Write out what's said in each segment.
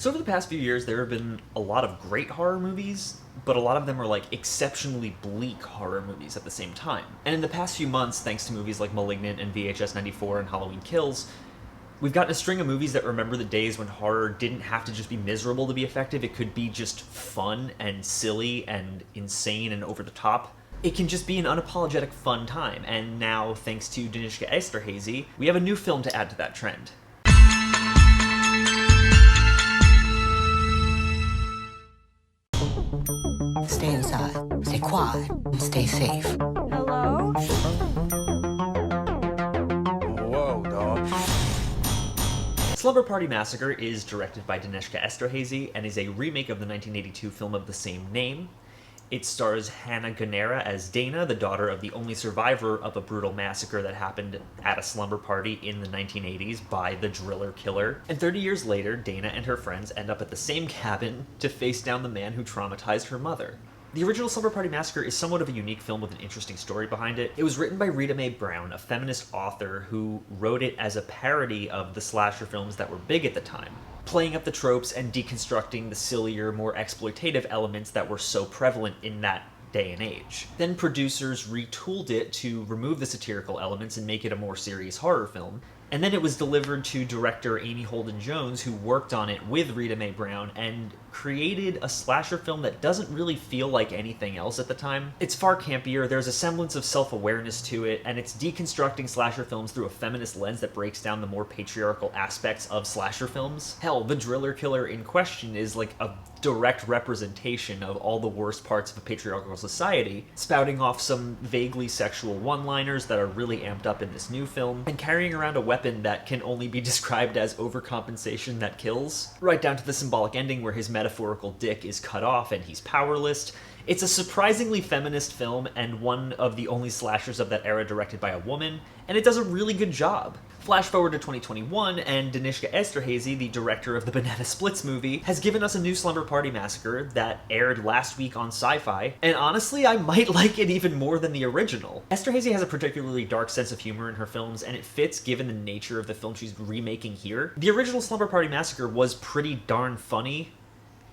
So over the past few years, there have been a lot of great horror movies, but a lot of them are like exceptionally bleak horror movies at the same time. And in the past few months, thanks to movies like *Malignant* and *VHS 94* and *Halloween Kills*, we've gotten a string of movies that remember the days when horror didn't have to just be miserable to be effective. It could be just fun and silly and insane and over the top. It can just be an unapologetic fun time. And now, thanks to Danishka Esterhazy, we have a new film to add to that trend. Stay inside, stay quiet, and stay safe. Hello? Whoa, dog. Slumber Party Massacre is directed by Danishka Esterhazy and is a remake of the 1982 film of the same name. It stars Hannah Gunnera as Dana, the daughter of the only survivor of a brutal massacre that happened at a slumber party in the 1980s by the Driller Killer. And 30 years later, Dana and her friends end up at the same cabin to face down the man who traumatized her mother. The original Slumber Party Massacre is somewhat of a unique film with an interesting story behind it. It was written by Rita Mae Brown, a feminist author who wrote it as a parody of the slasher films that were big at the time, playing up the tropes and deconstructing the sillier, more exploitative elements that were so prevalent in that day and age. Then producers retooled it to remove the satirical elements and make it a more serious horror film. And then it was delivered to director Amy Holden Jones, who worked on it with Rita Mae Brown and created a slasher film that doesn't really feel like anything else at the time. It's far campier, there's a semblance of self-awareness to it, and it's deconstructing slasher films through a feminist lens that breaks down the more patriarchal aspects of slasher films. Hell, the Driller Killer in question is like a direct representation of all the worst parts of a patriarchal society, spouting off some vaguely sexual one-liners that are really amped up in this new film, and carrying around a weapon that can only be described as overcompensation that kills, right down to the symbolic ending where his metaphorical dick is cut off and he's powerless. It's a surprisingly feminist film and one of the only slashers of that era directed by a woman, and it does a really good job. Flash forward to 2021, and Danishka Esterhazy, the director of the Banana Splits movie, has given us a new Slumber Party Massacre that aired last week on Sci-Fi, and honestly, I might like it even more than the original. Esterhazy has a particularly dark sense of humor in her films, and it fits given the nature of the film she's remaking here. The original Slumber Party Massacre was pretty darn funny,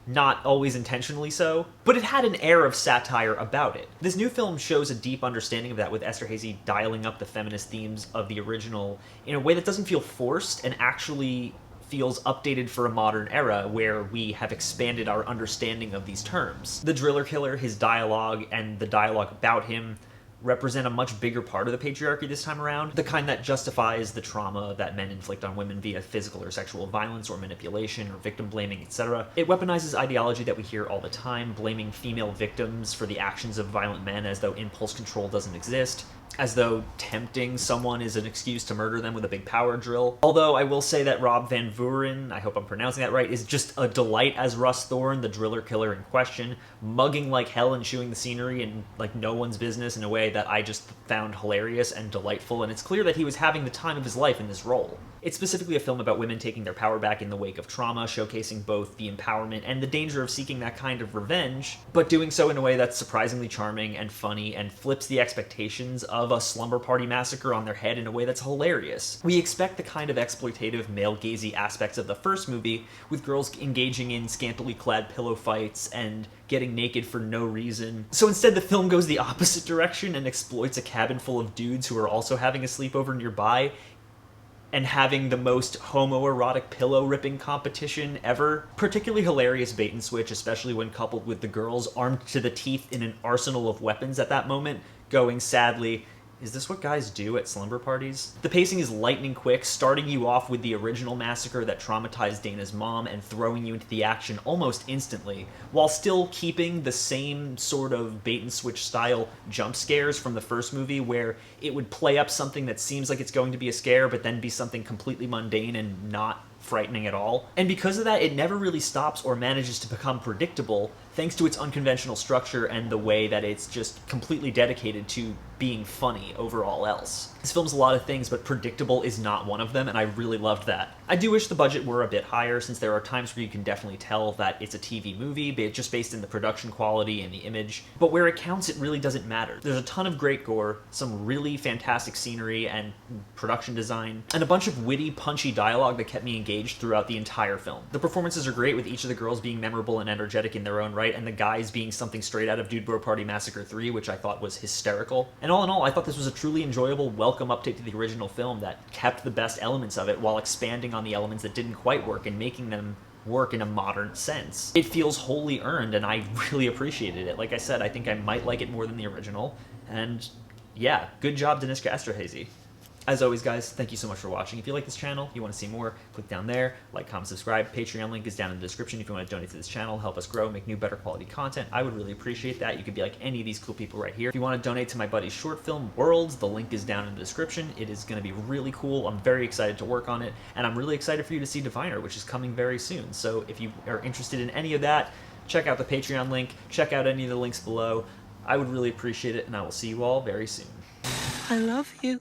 not always intentionally so, but it had an air of satire about it. This new film shows a deep understanding of that, with Esterhazy dialing up the feminist themes of the original in a way that doesn't feel forced and actually feels updated for a modern era where we have expanded our understanding of these terms. The Driller Killer, his dialogue, and the dialogue about him represent a much bigger part of the patriarchy this time around, the kind that justifies the trauma that men inflict on women via physical or sexual violence or manipulation or victim blaming, etc. It weaponizes ideology that we hear all the time, blaming female victims for the actions of violent men as though impulse control doesn't exist, as though tempting someone is an excuse to murder them with a big power drill. Although I will say that Rob Van Vuuren, I hope I'm pronouncing that right, is just a delight as Russ Thorne, the Driller Killer in question, mugging like hell and chewing the scenery in like no one's business in a way that I just found hilarious and delightful, and it's clear that he was having the time of his life in this role. It's specifically a film about women taking their power back in the wake of trauma, showcasing both the empowerment and the danger of seeking that kind of revenge, but doing so in a way that's surprisingly charming and funny and flips the expectations of a Slumber Party Massacre on their head in a way that's hilarious. We expect the kind of exploitative, male-gazy aspects of the first movie, with girls engaging in scantily clad pillow fights and getting naked for no reason. So instead, the film goes the opposite direction and exploits a cabin full of dudes who are also having a sleepover nearby and having the most homoerotic pillow-ripping competition ever. Particularly hilarious bait and switch, especially when coupled with the girls armed to the teeth in an arsenal of weapons at that moment, going sadly, "Is this what guys do at slumber parties?" The pacing is lightning quick, starting you off with the original massacre that traumatized Dana's mom and throwing you into the action almost instantly, while still keeping the same sort of bait-and-switch style jump scares from the first movie, where it would play up something that seems like it's going to be a scare, but then be something completely mundane and not frightening at all. And because of that, it never really stops or manages to become predictable, thanks to its unconventional structure and the way that it's just completely dedicated to being funny over all else. This film's a lot of things, but predictable is not one of them, and I really loved that. I do wish the budget were a bit higher, since there are times where you can definitely tell that it's a TV movie, but just based in the production quality and the image. But where it counts, it really doesn't matter. There's a ton of great gore, some really fantastic scenery and production design, and a bunch of witty, punchy dialogue that kept me engaged throughout the entire film. The performances are great, with each of the girls being memorable and energetic in their own right, and the guys being something straight out of Dude Bro Party Massacre 3, which I thought was hysterical. And all in all, I thought this was a truly enjoyable, welcome update to the original film that kept the best elements of it while expanding on the elements that didn't quite work and making them work in a modern sense. It feels wholly earned, and I really appreciated it. Like I said, I think I might like it more than the original, and yeah, good job, Danishka Esterhazy. As always, guys, thank you so much for watching. If you like this channel, you want to see more, click down there, like, comment, subscribe. Patreon link is down in the description if you want to donate to this channel, help us grow, make new, better quality content. I would really appreciate that. You could be like any of these cool people right here. If you want to donate to my buddy's short film, Worlds, the link is down in the description. It is going to be really cool. I'm very excited to work on it, and I'm really excited for you to see Diviner, which is coming very soon. So if you are interested in any of that, check out the Patreon link, check out any of the links below. I would really appreciate it, and I will see you all very soon. I love you.